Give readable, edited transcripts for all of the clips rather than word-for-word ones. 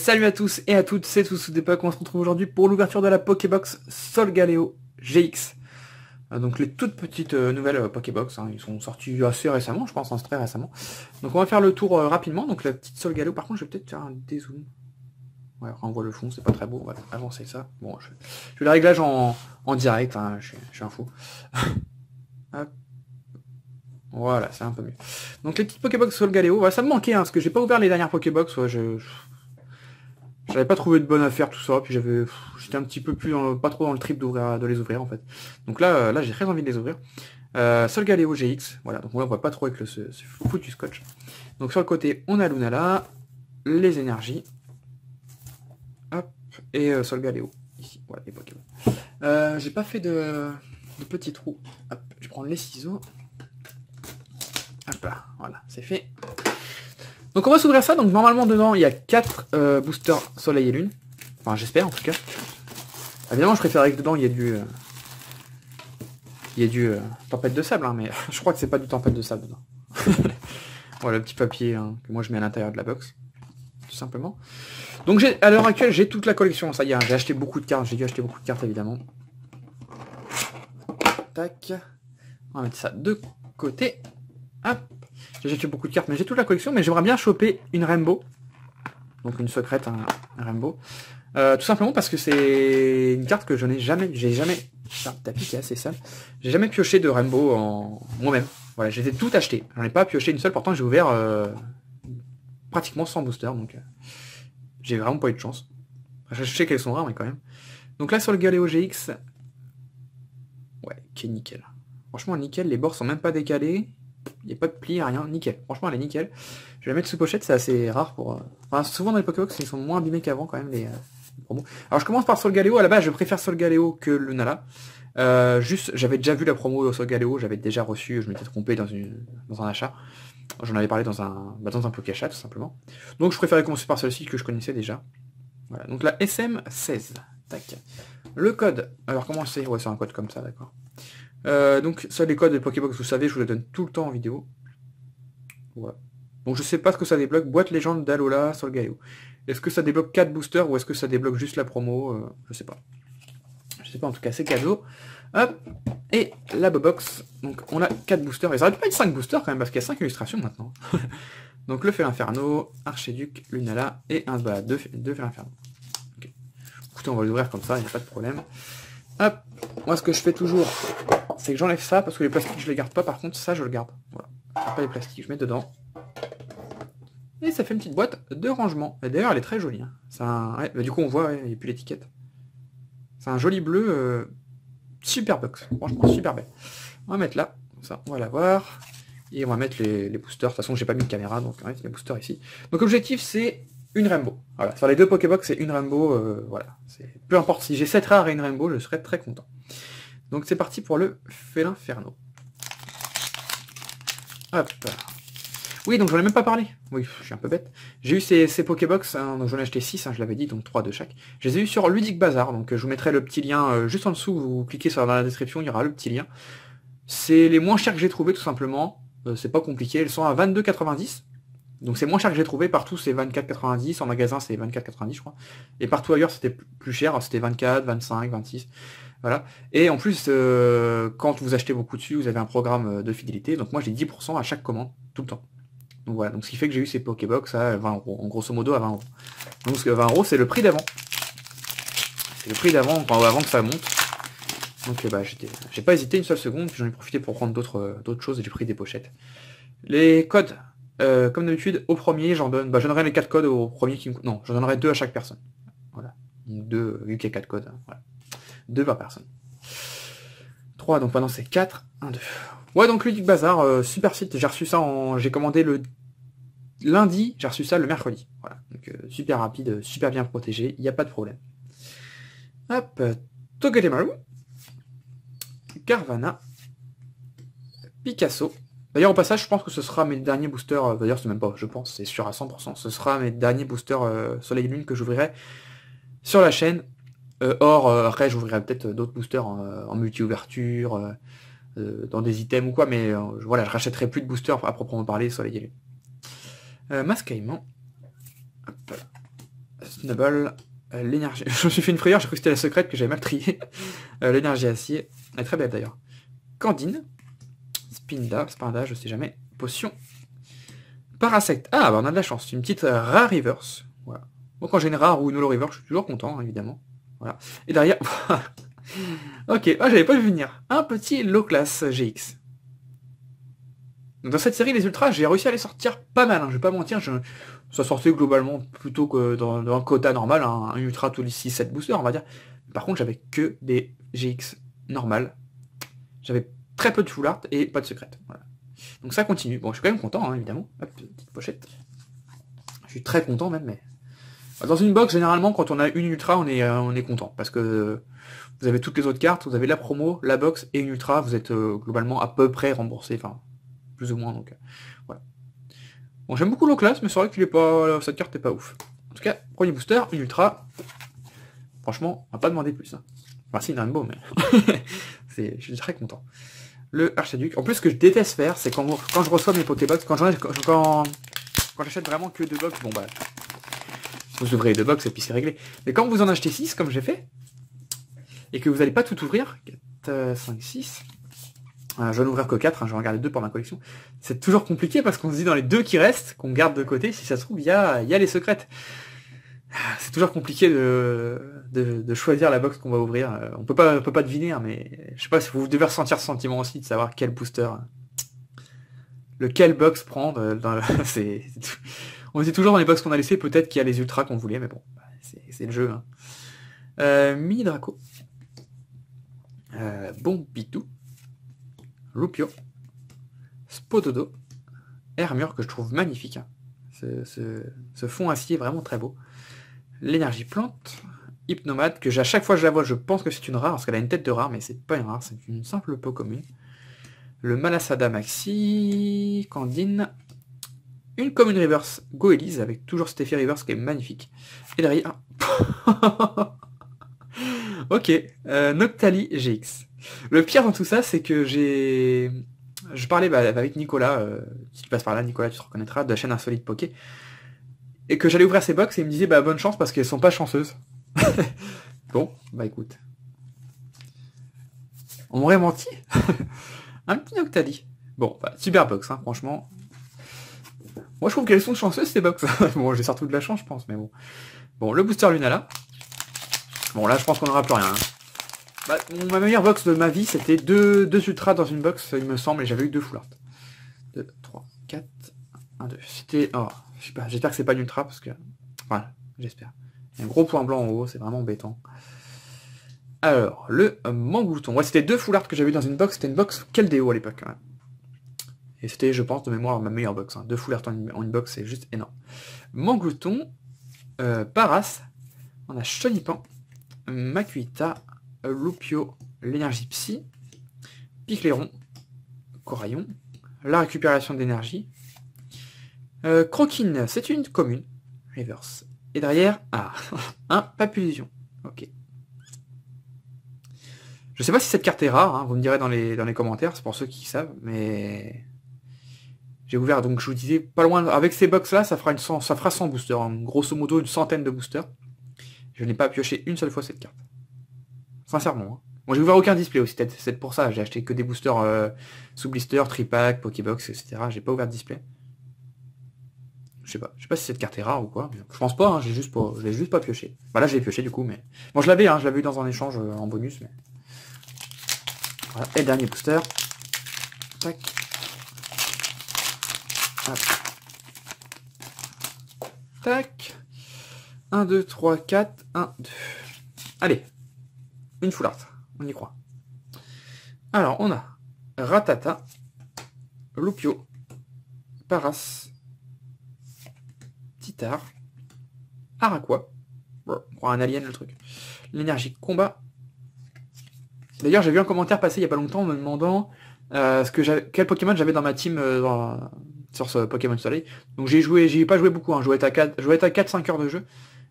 Salut à tous et à toutes, c'est Toussoudépoque. On se retrouve aujourd'hui pour l'ouverture de la Pokébox Solgaleo GX. Donc les toutes petites nouvelles Pokébox, hein, ils sont sortis assez récemment, je pense, hein, très récemment. Donc on va faire le tour rapidement. Donc la petite Solgaleo, par contre je vais peut-être faire un dézoom. Ouais, on voit le fond, c'est pas très beau, on va avancer ça. Bon, je fais le réglage en direct, hein, je suis un fou. Hop. Voilà, c'est un peu mieux. Donc les petites Pokébox Solgaleo, ouais, ça me manquait, hein, parce que j'ai pas ouvert les dernières Pokébox, ouais, j'avais pas trouvé de bonne affaire tout ça, puis j'étais un petit peu plus pas trop dans le trip de les ouvrir en fait. Donc là j'ai très envie de les ouvrir. Solgaleo GX, voilà, donc on voit pas trop avec ce foutu scotch. Donc sur le côté on a Lunala, les énergies, hop, et Solgaleo, ici, voilà les Pokémon. J'ai pas fait de petits trous, hop, je prends les ciseaux, hop là, voilà, c'est fait. Donc on va s'ouvrir ça, donc normalement dedans il y a 4 boosters soleil et lune. Enfin j'espère en tout cas. Évidemment je préférerais que dedans il y ait du tempête de sable, hein, mais je crois que c'est pas du tempête de sable dedans. Voilà le petit papier hein, que moi je mets à l'intérieur de la box. Tout simplement. Donc à l'heure actuelle j'ai toute la collection, ça y est, hein, j'ai acheté beaucoup de cartes, j'ai dû acheter beaucoup de cartes évidemment. Tac. On va mettre ça de côté. Hop. J'ai acheté beaucoup de cartes, mais j'ai toute la collection, mais j'aimerais bien choper une Rainbow. Donc une secrète, un Rainbow. Tout simplement parce que c'est une carte que j'ai jamais... Putain, le tapis qui est assez sale. J'ai jamais pioché de Rainbow en moi-même. Voilà, j'ai tout acheté. J'en ai pas pioché une seule, pourtant j'ai ouvert pratiquement 100 boosters, donc j'ai vraiment pas eu de chance. Je sais qu'elles sont rares, mais quand même. Donc là, sur le Galeo GX... Ouais, qui est nickel. Franchement, nickel, les bords sont même pas décalés. Il n'y a pas de pli, rien, nickel. Franchement, elle est nickel. Je vais la mettre sous pochette, c'est assez rare pour... Enfin, souvent dans les Pokébox, ils sont moins abîmés qu'avant quand même, les promos. Alors, je commence par Solgaleo. À la base, je préfère Solgaleo que Lunala. Juste, j'avais déjà vu la promo Solgaleo, j'avais déjà reçu, je m'étais trompé dans un achat. J'en avais parlé dans un Pokéchat, tout simplement. Donc, je préférais commencer par celle-ci que je connaissais déjà. Voilà, donc la SM16. Tac. Le code. Alors, comment c'est? Ouais, c'est un code comme ça, d'accord. Donc ça les codes des Pokébox, vous savez, je vous les donne tout le temps en vidéo. Voilà. Donc je sais pas ce que ça débloque. Boîte légende d'Alola Solgaleo. Est-ce que ça débloque 4 boosters ou est-ce que ça débloque juste la promo? Je sais pas. Je sais pas, en tout cas c'est cadeau. Hop. Et la Bobox. Donc on a 4 boosters. Et ça aurait pas être 5 boosters quand même parce qu'il y a 5 illustrations maintenant. Donc le Félin Inferno, Archiduc, Lunala et un bah, deux Félin Inferno. Okay. Écoutez, on va l'ouvrir comme ça, il n'y a pas de problème. Hop. Moi ce que je fais toujours, c'est que j'enlève ça, parce que les plastiques je les garde pas, par contre ça je le garde. Voilà. Pas les plastiques, je mets dedans. Et ça fait une petite boîte de rangement. Et d'ailleurs elle est très jolie. Hein. Ouais, bah, du coup on voit, il n'y a plus l'étiquette. C'est un joli bleu, super box. Franchement super belle. On va mettre là, comme ça, on va la voir. Et on va mettre les boosters. De toute façon j'ai pas mis de caméra, donc on va mettre les boosters ici. Donc l'objectif c'est une Rainbow. Voilà. Sur les deux Pokébox c'est une Rainbow. Voilà. Peu importe si j'ai 7 rares et une Rainbow, je serais très content. Donc c'est parti pour le Félin Inferno. Hop. Oui, donc j'en ai même pas parlé. Oui, je suis un peu bête. J'ai eu ces Pokébox, hein, donc j'en ai acheté 6, hein, je l'avais dit, donc 3 de chaque. Je les ai eu sur Ludic Bazar, donc je vous mettrai le petit lien juste en dessous, vous cliquez dans la description, il y aura le petit lien. C'est les moins chers que j'ai trouvé tout simplement. C'est pas compliqué, elles sont à 22,90. Donc c'est moins cher que j'ai trouvé, partout c'est 24,90, en magasin c'est 24,90 je crois. Et partout ailleurs c'était plus cher, c'était 24, 25, 26. Voilà. Et en plus, quand vous achetez beaucoup dessus, vous avez un programme de fidélité. Donc moi j'ai 10% à chaque commande, tout le temps. Donc voilà, donc ce qui fait que j'ai eu ces Pokébox à 20 €, en grosso modo à 20 €. Donc 20 € c'est le prix d'avant. C'est le prix d'avant, avant que ça monte. Donc bah, j'ai pas hésité une seule seconde, puis j'en ai profité pour prendre d'autres choses et j'ai pris des pochettes. Les codes, comme d'habitude, au premier, j'en donnerai les 4 codes au premier qui me... Non, j'en donnerai 2 à chaque personne. Voilà. 2, vu qu'il y a 4 codes, hein, voilà. 2 par personne. 3, donc maintenant c'est 4. 1, 2. Ouais, donc Ludic Bazar, super site. J'ai reçu ça j'ai commandé le lundi, j'ai reçu ça le mercredi. Voilà. Donc super rapide, super bien protégé, il n'y a pas de problème. Hop, Togedemaru, Carvana, Picasso. D'ailleurs, au passage, je pense que ce sera mes derniers boosters. D'ailleurs, c'est même pas, je pense, c'est sûr à 100%. Ce sera mes derniers boosters Soleil et Lune que j'ouvrirai sur la chaîne. Après, j'ouvrirai peut-être d'autres boosters en multi-ouverture, dans des items ou quoi, mais voilà, je rachèterai plus de boosters à proprement parler Soleil et Lune. Masque Caïman. Snubble, l'énergie... Je me suis fait une frayeur, j'ai cru que c'était la secrète que j'avais mal triée. L'énergie acier, elle est très belle d'ailleurs. Candine, Spinda, je sais jamais. Potion. Parasect. Ah, bah on a de la chance. Une petite rare reverse. Voilà. Donc quand j'ai une rare ou une holo reverse, je suis toujours content, hein, évidemment. Voilà. Et derrière... ok, j'avais pas vu venir. Un petit low class GX. Dans cette série, les ultras, j'ai réussi à les sortir pas mal, hein, je vais pas mentir, ça sortait globalement plutôt que dans un quota normal, hein, un ultra tous les 6-7 boosters, on va dire. Par contre, j'avais que des GX normales. J'avais très peu de full art et pas de secrète. Voilà. Donc ça continue. Bon, je suis quand même content, hein, évidemment. Hop, petite pochette. Je suis très content même, mais... Dans une box, généralement, quand on a une ultra, on est content. Parce que vous avez toutes les autres cartes, vous avez la promo, la box et une ultra, vous êtes globalement à peu près remboursé, enfin... plus ou moins, donc voilà. Bon, j'aime beaucoup l'Oclass, mais c'est vrai qu'il est pas... cette carte est pas ouf. En tout cas, premier booster, une ultra. Franchement, on va pas demander plus. Hein. Enfin, si, une rainbow, mais... je suis très content. Le Archiduc. En plus, ce que je déteste faire, c'est quand je reçois mes Pokébox, quand j'achète vraiment que 2 box, bon bah... vous ouvrez 2 box et puis c'est réglé. Mais quand vous en achetez 6, comme j'ai fait, et que vous n'allez pas tout ouvrir, 4, 5, 6... je vais n'ouvrir que 4, hein, je vais en garder 2 pour ma collection. C'est toujours compliqué parce qu'on se dit dans les 2 qui restent, qu'on garde de côté, si ça se trouve, il y a les secrètes. C'est toujours compliqué de choisir la box qu'on va ouvrir. On peut pas deviner, hein, mais je sais pas si vous devez ressentir ce sentiment aussi de savoir quel booster, lequel box prendre. On se dit toujours dans les box qu'on a laissé, peut-être qu'il y a les ultras qu'on voulait, mais bon, c'est le jeu. Hein. Mini Draco. Bombidou. Lupio, Spododo, Hermure que je trouve magnifique. Hein. Ce fond acier est vraiment très beau. L'énergie plante, Hypnomade, que à chaque fois que je la vois, je pense que c'est une rare, parce qu'elle a une tête de rare, mais c'est pas une rare, c'est une simple peau commune. Le Malasada Maxi, Candine, une commune reverse Goélise, avec toujours cet effet reverse qui est magnifique. Et derrière... ok, Noctali GX. Le pire dans tout ça, c'est que je parlais avec Nicolas, si tu passes par là, Nicolas, tu te reconnaîtras, de la chaîne Insolite Poké, et que j'allais ouvrir ces box, et il me disait, bonne chance, parce qu'elles sont pas chanceuses. Bon, écoute. On m'aurait menti. Un petit Noctali. Bon, super box, hein, franchement. Moi, je trouve qu'elles sont chanceuses, ces box. Bon, j'ai surtout de la chance, je pense, mais bon. Bon, le booster Lunala. Bon, là, je pense qu'on n'aura plus rien. Hein. Ma meilleure box de ma vie, c'était deux ultras dans une box, il me semble, et j'avais eu 2 full art. 2, 3, 4, 1, 2. C'était... Oh, je sais pas, j'espère que c'est pas une ultra, parce que... Voilà, j'espère. Il y a un gros point blanc en haut, c'est vraiment embêtant. Alors, le Mangouton. Ouais, c'était 2 full art que j'avais eu dans une box, c'était une box Keldeo à l'époque. Hein. Et c'était, je pense, de mémoire, ma meilleure box. Hein. 2 full art en une box, c'est juste énorme. Mangouton, Paras, on a Chonipan, Makuita, Lupio, l'énergie psy, Picléron, Coraillon, la récupération d'énergie, Croquine, c'est une commune, reverse. Et derrière, un Papillusion. Ok. Je sais pas si cette carte est rare, hein, vous me direz dans les commentaires, c'est pour ceux qui savent, mais... J'ai ouvert, donc je vous disais, pas loin, avec ces box là, ça fera 100 boosters, hein, grosso modo une centaine de boosters. Je n'ai pas pioché une seule fois cette carte. Sincèrement. Hein. Bon, j'ai ouvert aucun display aussi, c'est pour ça, j'ai acheté que des boosters sous blister, tripack, pokébox, etc. J'ai pas ouvert de display. Je sais pas si cette carte est rare ou quoi. Je pense pas, hein, je l'ai juste pas pioché. Bah là je l'ai pioché du coup, mais... Bon, je l'avais eu dans un échange en bonus, mais... Voilà, et le dernier booster. Tac. Hop. Tac. 1, 2, 3, 4, 1, 2. Allez. Une full art. On y croit. Alors, on a Ratata, Lupio, Paras, Titar, Araqua. Bon, un alien le truc. L'énergie combat. D'ailleurs, j'ai vu un commentaire passer il n'y a pas longtemps me demandant quel Pokémon j'avais dans ma team sur ce Pokémon Soleil. Donc j'y ai pas joué beaucoup, hein. Je jouais à 4-5 heures de jeu.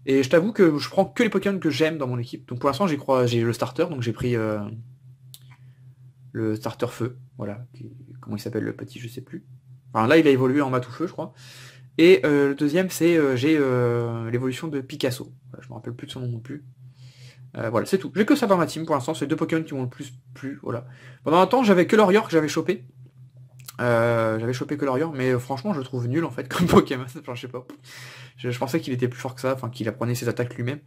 Et je t'avoue que je prends que les Pokémon que j'aime dans mon équipe. Donc pour l'instant j'ai le starter, donc j'ai pris le starter feu. Voilà. Comment il s'appelle le petit, je sais plus. Enfin là il a évolué en matou feu je crois. Et le deuxième, c'est j'ai l'évolution de Picasso. Je me rappelle plus de son nom non plus. Voilà, c'est tout. J'ai que ça dans ma team pour l'instant, c'est 2 Pokémon qui m'ont le plus plu, voilà. Pendant un temps, j'avais que Lorior que j'avais chopé. J'avais chopé que Lorior, mais franchement, je le trouve nul en fait comme Pokémon. Enfin, je sais pas. Je pensais qu'il était plus fort que ça, enfin qu'il apprenait ses attaques lui-même.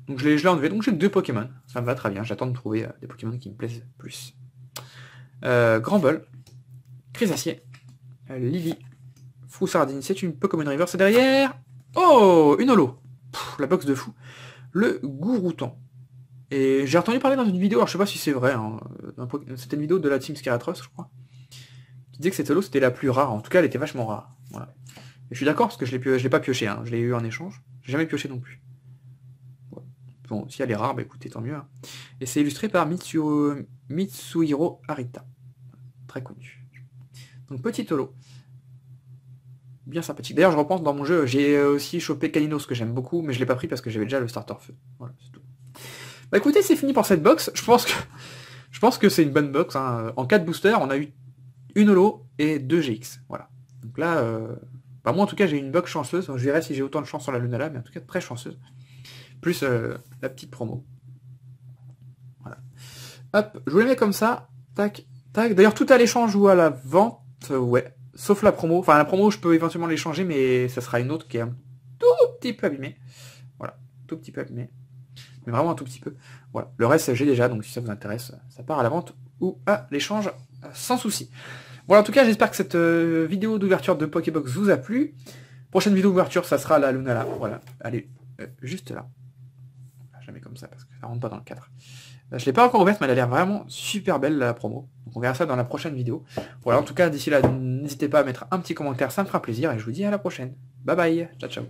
Donc je l'ai enlevé, donc j'ai 2 Pokémon. Ça me va très bien, j'attends de trouver des Pokémon qui me plaisent plus. Granbull, Chrysacier, Lily, Froussardine, c'est une Pokémon River, c'est derrière. Oh, une holo. La box de fou. Le Gourouton. Et j'ai entendu parler dans une vidéo, alors je sais pas si c'est vrai, hein, c'était une vidéo de la team Skyratrus, je crois, qui disait que cette holo c'était la plus rare, en tout cas elle était vachement rare. Voilà. Et je suis d'accord parce que je l'ai pas pioché, hein, je l'ai eu en échange, j'ai jamais pioché non plus. Voilà. Bon, si elle est rare, bah écoutez, tant mieux. Hein. Et c'est illustré par Mitsuhiro Arita, très connu. Donc petite holo. Bien sympathique. D'ailleurs, je repense dans mon jeu, j'ai aussi chopé Kalinos que j'aime beaucoup, mais je l'ai pas pris parce que j'avais déjà le starter feu. Voilà, c'est tout. Bah écoutez, c'est fini pour cette box. Je pense que c'est une bonne box. Hein. En 4 boosters, on a eu une holo et 2 GX. Voilà. Donc là, bah moi en tout cas, j'ai une box chanceuse. Je verrai si j'ai autant de chance sur la Lunala, mais en tout cas très chanceuse. Plus la petite promo. Voilà. Hop, je vous les mets comme ça. Tac, tac. D'ailleurs, tout à l'échange ou à la vente, ouais. Sauf la promo. Enfin, la promo, je peux éventuellement l'échanger, mais ça sera une autre qui est un tout petit peu abîmée. Voilà, tout petit peu abîmée. Mais vraiment un tout petit peu. Voilà. Le reste, j'ai déjà, donc si ça vous intéresse, ça part à la vente ou à l'échange sans souci. Voilà, en tout cas, j'espère que cette vidéo d'ouverture de Pokébox vous a plu. Prochaine vidéo d'ouverture, ça sera la Lunala. Voilà, allez, juste là. Je la mets comme ça parce que ça rentre pas dans le cadre. Je l'ai pas encore ouverte, mais elle a l'air vraiment super belle, la promo. Donc on verra ça dans la prochaine vidéo. Voilà, en tout cas, d'ici là, n'hésitez pas à mettre un petit commentaire, ça me fera plaisir. Et je vous dis à la prochaine. Bye bye, ciao ciao.